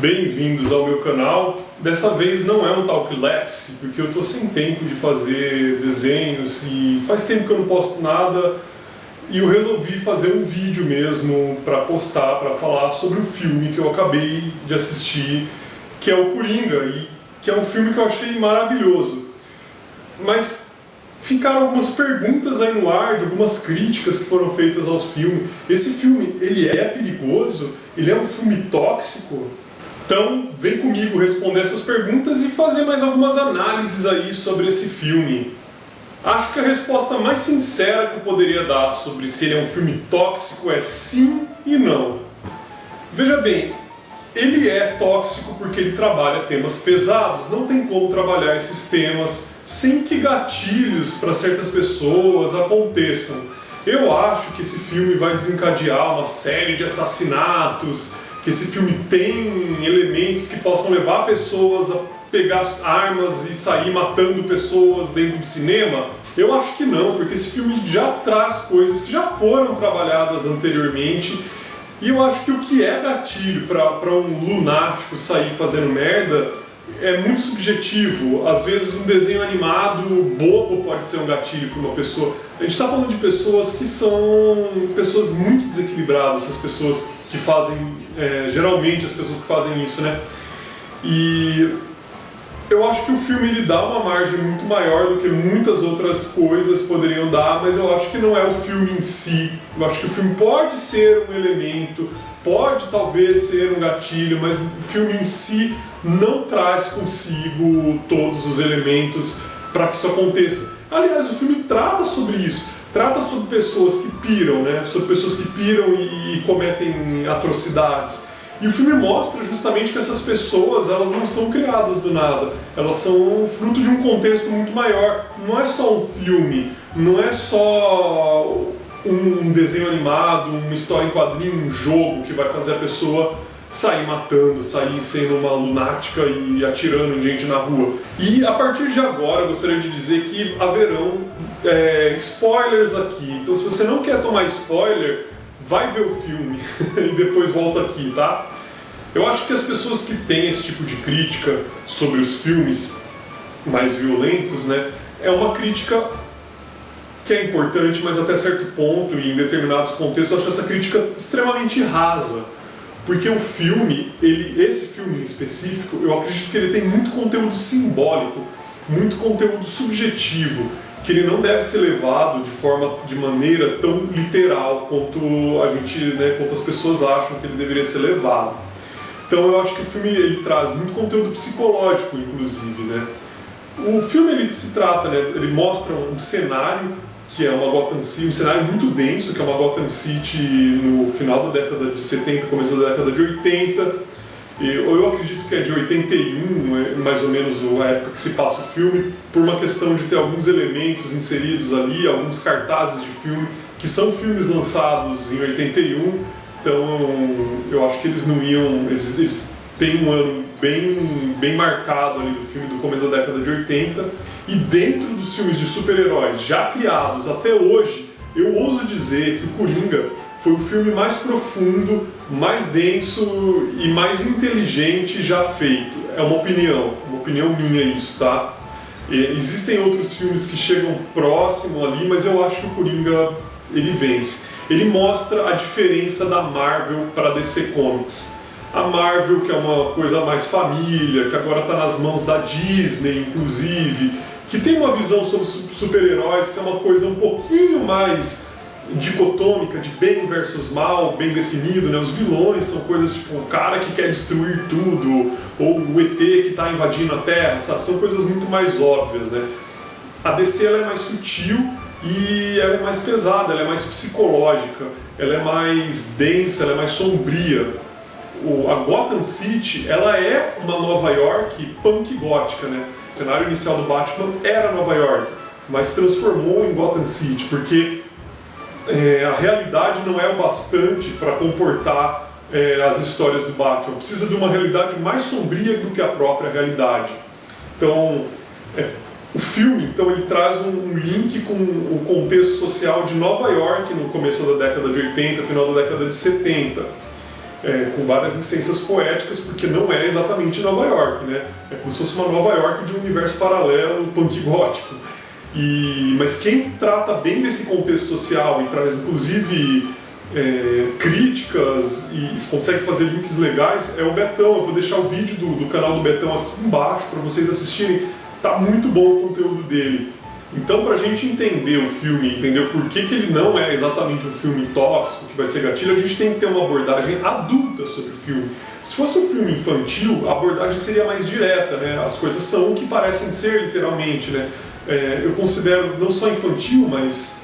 Bem-vindos ao meu canal. Dessa vez não é um Talklapse, porque eu tô sem tempo de fazer desenhos e faz tempo que eu não posto nada e eu resolvi fazer um vídeo mesmo para postar, para falar sobre o filme que eu acabei de assistir, que é o Coringa, e que é um filme que eu achei maravilhoso. Mas ficaram algumas perguntas aí no ar, de algumas críticas que foram feitas ao filme. Esse filme, ele é perigoso? Ele é um filme tóxico? Então, vem comigo responder essas perguntas e fazer mais algumas análises aí sobre esse filme. Acho que a resposta mais sincera que eu poderia dar sobre se ele é um filme tóxico é sim e não. Veja bem, ele é tóxico porque ele trabalha temas pesados. Não tem como trabalhar esses temas sem que gatilhos para certas pessoas aconteçam. Eu acho que esse filme vai desencadear uma série de assassinatos, que esse filme tem elementos que possam levar pessoas a pegar armas e sair matando pessoas dentro do cinema. Eu acho que não, porque esse filme já traz coisas que já foram trabalhadas anteriormente. E eu acho que o que é gatilho para um lunático sair fazendo merda é muito subjetivo. Às vezes um desenho animado bobo pode ser um gatilho para uma pessoa. A gente está falando de pessoas que são pessoas muito desequilibradas, as pessoas que fazem, geralmente as pessoas que fazem isso, né? E eu acho que o filme ele dá uma margem muito maior do que muitas outras coisas poderiam dar, mas eu acho que não é o filme em si. Eu acho que o filme pode ser um elemento, pode talvez ser um gatilho, mas o filme em si não traz consigo todos os elementos para que isso aconteça. Aliás, o filme trata sobre isso, trata sobre pessoas que piram, né? Sobre pessoas que piram e cometem atrocidades. E o filme mostra justamente que essas pessoas, elas não são criadas do nada, elas são fruto de um contexto muito maior. Não é só um filme, não é só um desenho animado, uma história em quadrinho, um jogo que vai fazer a pessoa sair matando, sair sendo uma lunática e atirando em gente na rua. E a partir de agora eu gostaria de dizer que haverão spoilers aqui. Então se você não quer tomar spoiler, vai ver o filme e depois volta aqui, tá? Eu acho que as pessoas que têm esse tipo de crítica sobre os filmes mais violentos, né, é uma crítica que é importante, mas até certo ponto e em determinados contextos eu acho essa crítica extremamente rasa. Porque o filme, esse filme em específico, eu acredito que ele tem muito conteúdo simbólico, muito conteúdo subjetivo, que ele não deve ser levado de maneira tão literal quanto a gente, né, quanto as pessoas acham que ele deveria ser levado. Então eu acho que o filme ele traz muito conteúdo psicológico, inclusive, né? O filme ele se trata, né, ele mostra um cenário que é uma Gotham City, um cenário muito denso, que é uma Gotham City no final da década de 70, começo da década de 80. Eu acredito que é de 81, mais ou menos a época que se passa o filme, por uma questão de ter alguns elementos inseridos ali, alguns cartazes de filme, que são filmes lançados em 81, então eu acho que eles não iam, eles têm um ano bem marcado ali do filme do começo da década de 80, e dentro dos filmes de super-heróis já criados até hoje, eu ouso dizer que o Coringa foi o filme mais profundo, mais denso e mais inteligente já feito. É uma opinião minha isso, tá? Existem outros filmes que chegam próximo ali, mas eu acho que o Coringa ele vence. Ele mostra a diferença da Marvel para a DC Comics. A Marvel, que é uma coisa mais família, que agora está nas mãos da Disney, inclusive, que tem uma visão sobre super-heróis que é uma coisa um pouquinho mais dicotômica, de bem versus mal, bem definido, né? Os vilões são coisas tipo o cara que quer destruir tudo, ou o ET que está invadindo a Terra, sabe? São coisas muito mais óbvias, né? A DC ela é mais sutil e ela é mais pesada, ela é mais psicológica, ela é mais densa, ela é mais sombria. A Gotham City, ela é uma Nova York punk gótica, né? O cenário inicial do Batman era Nova York, mas transformou em Gotham City, porque a realidade não é o bastante para comportar as histórias do Batman. Precisa de uma realidade mais sombria do que a própria realidade. Então, o filme então, ele traz um link com o contexto social de Nova York no começo da década de 80, final da década de 70. com várias licenças poéticas, porque não é exatamente Nova York, né? É como se fosse uma Nova York de um universo paralelo, punk gótico. Mas quem trata bem desse contexto social e traz inclusive críticas e consegue fazer links legais é o Betão. Eu vou deixar o vídeo do canal do Betão aqui embaixo para vocês assistirem. Tá muito bom o conteúdo dele. Então, para a gente entender o filme, entender por que ele não é exatamente um filme tóxico, que vai ser gatilho, a gente tem que ter uma abordagem adulta sobre o filme. Se fosse um filme infantil, a abordagem seria mais direta, né? As coisas são o que parecem ser, literalmente, né? Eu considero não só infantil, mas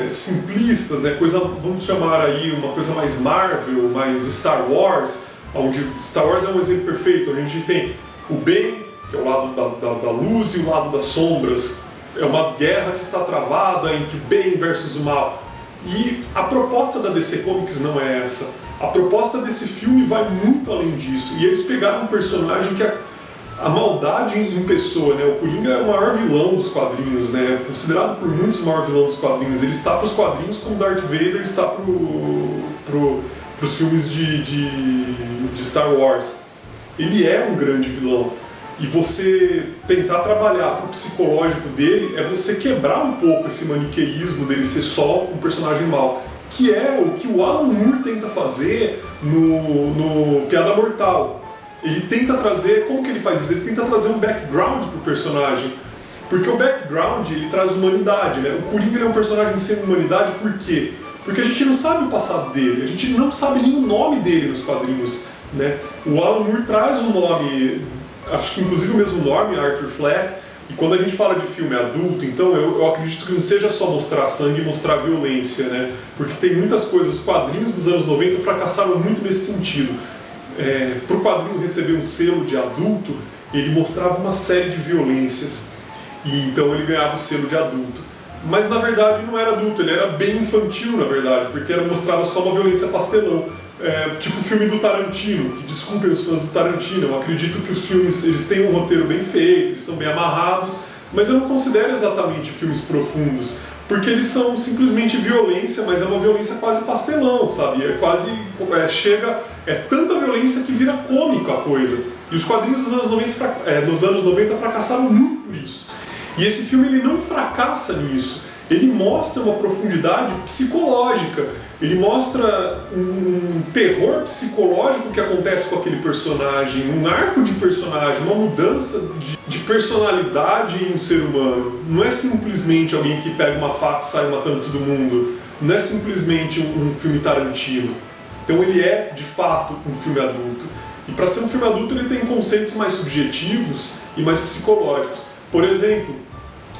simplistas, né? Vamos chamar aí uma coisa mais Marvel, mais Star Wars, onde Star Wars é um exemplo perfeito, onde a gente tem o bem, que é o lado da luz, e o lado das sombras. É uma guerra que está travada entre bem versus o mal. E a proposta da DC Comics não é essa. A proposta desse filme vai muito além disso. E eles pegaram um personagem que a maldade em pessoa, né? O Coringa é o maior vilão dos quadrinhos, né? Considerado por muitos o maior vilão dos quadrinhos. Ele está para os quadrinhos como Darth Vader está para os filmes de Star Wars. Ele é um grande vilão. E você tentar trabalhar para o psicológico dele é você quebrar um pouco esse maniqueísmo dele ser só um personagem mau. Que é o que o Alan Moore tenta fazer no Piada Mortal. Ele tenta trazer, como que ele faz isso? Ele tenta trazer um background para o personagem. Porque o background, ele traz humanidade, né? O Coringa é um personagem sem humanidade, por quê? Porque a gente não sabe o passado dele, a gente não sabe nem o nome dele nos quadrinhos, né? O Alan Moore traz o nome, acho que inclusive o mesmo nome, Arthur Fleck, e quando a gente fala de filme adulto, então eu acredito que não seja só mostrar sangue e mostrar violência, né? Porque tem muitas coisas, os quadrinhos dos anos 90 fracassaram muito nesse sentido. Para o quadrinho receber um selo de adulto, ele mostrava uma série de violências, e então ele ganhava o selo de adulto. Mas na verdade não era adulto, ele era bem infantil na verdade, porque era mostrava só uma violência pastelão. Tipo o filme do Tarantino, que desculpem os fãs do Tarantino, eu acredito que os filmes eles têm um roteiro bem feito, eles são bem amarrados, mas eu não considero exatamente filmes profundos, porque eles são simplesmente violência, mas é uma violência quase pastelão, sabe? É tanta violência que vira cômico a coisa. E os quadrinhos dos anos 90 fracassaram muito por isso. E esse filme ele não fracassa nisso, ele mostra uma profundidade psicológica. Ele mostra um terror psicológico que acontece com aquele personagem, um arco de personagem, uma mudança de personalidade em um ser humano. Não é simplesmente alguém que pega uma faca e sai matando todo mundo. Não é simplesmente um filme Tarantino. Então ele é, de fato, um filme adulto. E para ser um filme adulto ele tem conceitos mais subjetivos e mais psicológicos. Por exemplo,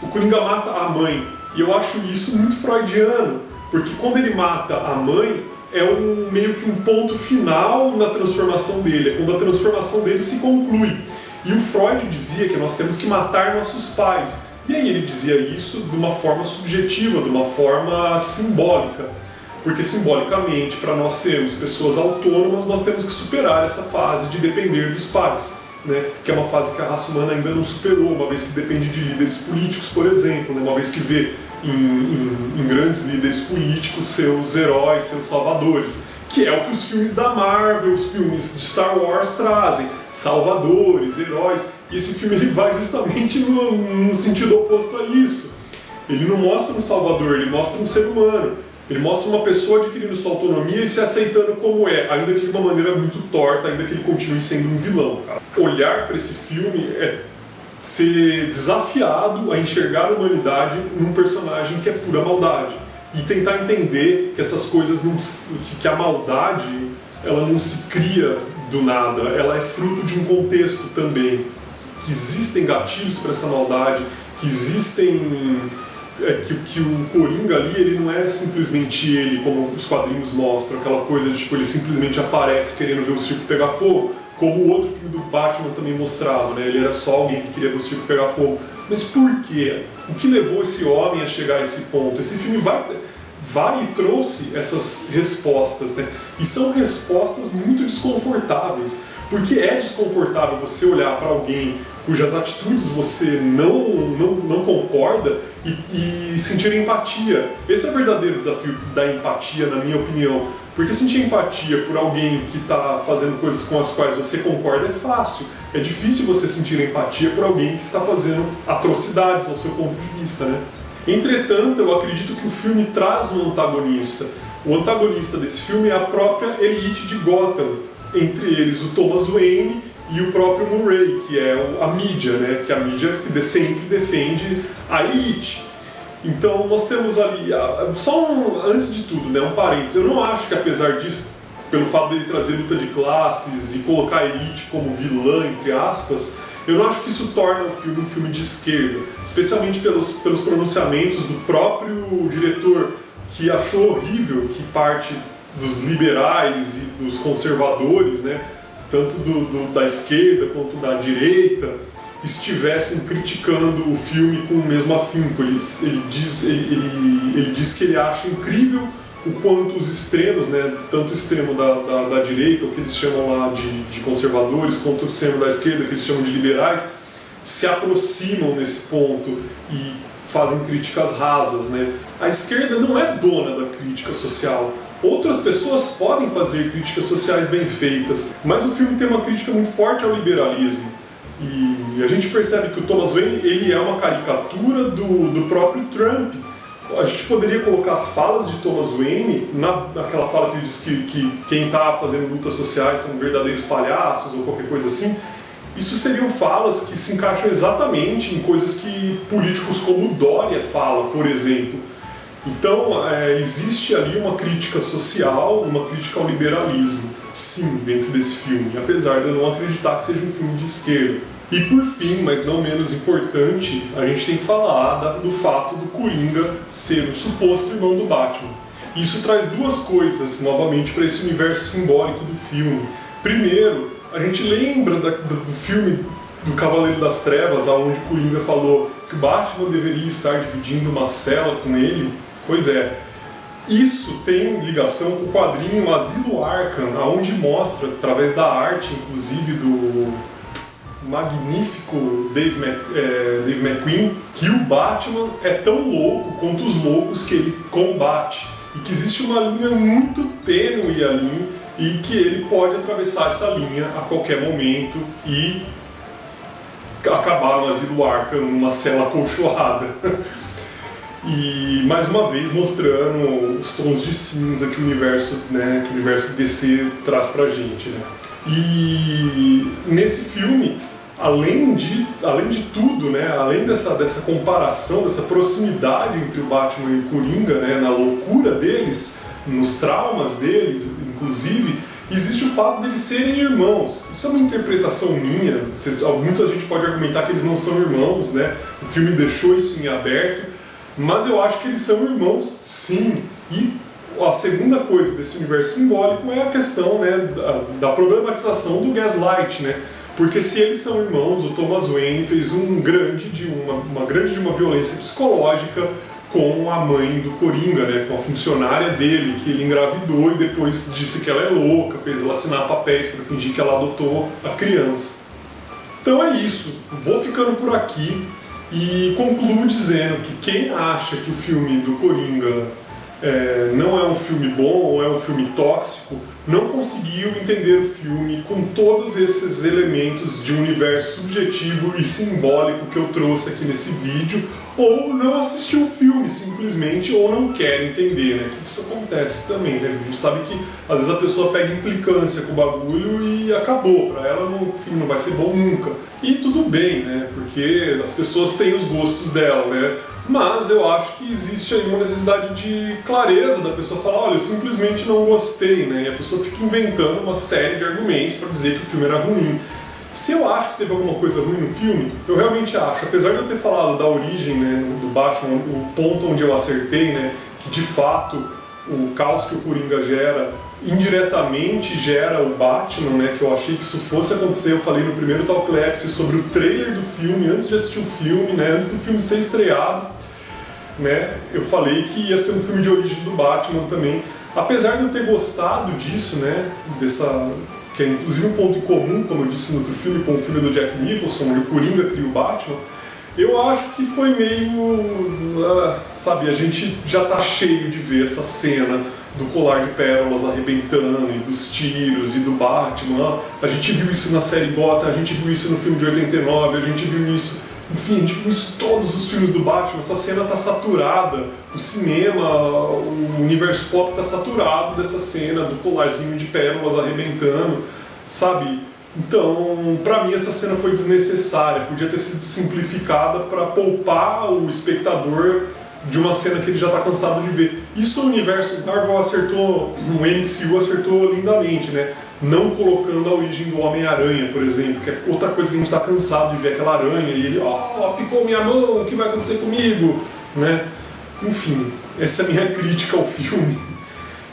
o Coringa mata a mãe. E eu acho isso muito freudiano. Porque quando ele mata a mãe, é meio que um ponto final na transformação dele, é quando a transformação dele se conclui. E o Freud dizia que nós temos que matar nossos pais. E aí ele dizia isso de uma forma subjetiva, de uma forma simbólica. Porque simbolicamente, para nós sermos pessoas autônomas, nós temos que superar essa fase de depender dos pais. Né? Que é uma fase que a raça humana ainda não superou, uma vez que depende de líderes políticos, por exemplo, né? Uma vez que vê em grandes líderes políticos seus heróis, seus salvadores, que é o que os filmes da Marvel, os filmes de Star Wars trazem, salvadores, heróis, e esse filme ele vai justamente no sentido oposto a isso. Ele não mostra um salvador, ele mostra um ser humano, ele mostra uma pessoa adquirindo sua autonomia e se aceitando como é, ainda que de uma maneira muito torta, ainda que ele continue sendo um vilão. Olhar para esse filme é ser desafiado a enxergar a humanidade num personagem que é pura maldade e tentar entender que essas coisas que a maldade ela não se cria do nada, ela é fruto de um contexto também, que existem gatilhos para essa maldade, que existem que o Coringa ali ele não é simplesmente ele como os quadrinhos mostram, aquela coisa de tipo ele simplesmente aparece querendo ver o circo pegar fogo. Como o outro filme do Batman também mostrava, né? Ele era só alguém que queria ver o circo pegar fogo. Mas por quê? O que levou esse homem a chegar a esse ponto? Esse filme vai e trouxe essas respostas, né? E são respostas muito desconfortáveis, porque é desconfortável você olhar para alguém cujas atitudes você não concorda e sentir empatia. Esse é o verdadeiro desafio da empatia, na minha opinião. Porque sentir empatia por alguém que está fazendo coisas com as quais você concorda é fácil. É difícil você sentir empatia por alguém que está fazendo atrocidades ao seu ponto de vista, né? Entretanto, eu acredito que o filme traz um antagonista. O antagonista desse filme é a própria elite de Gotham, entre eles o Thomas Wayne e o próprio Murray, que é a mídia, né? Que é a mídia que sempre defende a elite. Então nós temos ali, antes de tudo, né, um parênteses, eu não acho que apesar disso, pelo fato dele trazer luta de classes e colocar a elite como vilã, entre aspas, eu não acho que isso torna o filme um filme de esquerda, especialmente pelos pronunciamentos do próprio diretor, que achou horrível que parte dos liberais e dos conservadores, né, tanto da esquerda quanto da direita, estivessem criticando o filme com o mesmo afinco. Ele diz que ele acha incrível o quanto os extremos, né, tanto o extremo da direita, o que eles chamam lá de conservadores, quanto o extremo da esquerda, que eles chamam de liberais, se aproximam nesse ponto e fazem críticas rasas, né? A esquerda não é dona da crítica social. Outras pessoas podem fazer críticas sociais bem feitas, mas o filme tem uma crítica muito forte ao liberalismo. E a gente percebe que o Thomas Wayne ele é uma caricatura do próprio Trump. A gente poderia colocar as falas de Thomas Wayne naquela fala que ele diz que quem está fazendo lutas sociais são verdadeiros palhaços ou qualquer coisa assim. Isso seriam falas que se encaixam exatamente em coisas que políticos como Dória fala, por exemplo. Então, existe ali uma crítica social, uma crítica ao liberalismo, sim, dentro desse filme, apesar de eu não acreditar que seja um filme de esquerda. E por fim, mas não menos importante, a gente tem que falar do fato do Coringa ser o suposto irmão do Batman. Isso traz duas coisas, novamente, para esse universo simbólico do filme. Primeiro, a gente lembra do filme do Cavaleiro das Trevas, onde Coringa falou que o Batman deveria estar dividindo uma cela com ele. Pois é, isso tem ligação com o quadrinho Asilo Arkham, onde mostra, através da arte, inclusive, do magnífico Dave McQueen, que o Batman é tão louco quanto os loucos que ele combate. E que existe uma linha muito tênue ali, e que ele pode atravessar essa linha a qualquer momento e acabar no Asilo Arkham numa cela acolchoada. E mais uma vez mostrando os tons de cinza que o universo DC traz pra gente, né? E nesse filme, além de tudo, né, além dessa comparação, dessa proximidade entre o Batman e o Coringa, né, na loucura deles, nos traumas deles, inclusive, existe o fato deles serem irmãos. Isso é uma interpretação minha. Muita gente pode argumentar que eles não são irmãos, né? O filme deixou isso em aberto. Mas eu acho que eles são irmãos, sim. E a segunda coisa desse universo simbólico é a questão, né, da problematização do gaslight, né? Porque se eles são irmãos, o Thomas Wayne fez uma grande de uma violência psicológica com a mãe do Coringa, né, com a funcionária dele, que ele engravidou e depois disse que ela é louca, fez ela assinar papéis para fingir que ela adotou a criança. Então é isso. Vou ficando por aqui. E concluo dizendo que quem acha que o filme do Coringa não é um filme bom ou é um filme tóxico, não conseguiu entender o filme com todos esses elementos de universo subjetivo e simbólico que eu trouxe aqui nesse vídeo, ou não assistiu o filme simplesmente, ou não quer entender, né? Que isso acontece também, né? A gente sabe que às vezes a pessoa pega implicância com o bagulho e acabou, pra ela o filme não vai ser bom nunca. E tudo bem, né? Porque as pessoas têm os gostos dela, né? Mas eu acho que existe aí uma necessidade de clareza da pessoa falar, olha, eu simplesmente não gostei, né? E a pessoa fica inventando uma série de argumentos para dizer que o filme era ruim. Se eu acho que teve alguma coisa ruim no filme, eu realmente acho, apesar de eu ter falado da origem, né, do Batman, o ponto onde eu acertei, né, que de fato o caos que o Coringa gera indiretamente gera o Batman, né, que eu achei que isso fosse acontecer. Eu falei no primeiro Talklepsy sobre o trailer do filme, antes de assistir o filme, né, antes do filme ser estreado, né, eu falei que ia ser um filme de origem do Batman também. Apesar de eu ter gostado disso, né, que é inclusive um ponto em comum, como eu disse no outro filme, com o filme do Jack Nicholson, onde o Coringa cria o Batman, eu acho que foi meio... sabe, a gente já tá cheio de ver essa cena do colar de pérolas arrebentando, e dos tiros, e do Batman. A gente viu isso na série Gotham, a gente viu isso no filme de 89, a gente viu isso... Enfim, a gente viu isso em todos os filmes do Batman. Essa cena tá saturada, o cinema, o universo pop tá saturado dessa cena do colarzinho de pérolas arrebentando, sabe? Então, pra mim essa cena foi desnecessária, podia ter sido simplificada para poupar o espectador de uma cena que ele já tá cansado de ver. Isso o universo Marvel acertou, o MCU acertou lindamente, né? Não colocando a origem do Homem-Aranha, por exemplo, que é outra coisa que a gente está cansado de ver, aquela aranha, e ele, picou minha mão, o que vai acontecer comigo? Né? Enfim, essa é a minha crítica ao filme.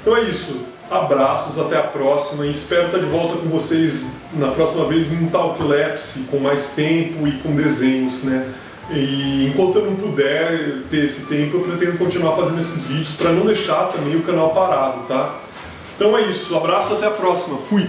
Então é isso, abraços, até a próxima, e espero estar de volta com vocês na próxima vez em um Talklapse, com mais tempo e com desenhos, né? E enquanto eu não puder ter esse tempo, eu pretendo continuar fazendo esses vídeos para não deixar também o canal parado, tá? Então é isso, abraço, até a próxima, fui!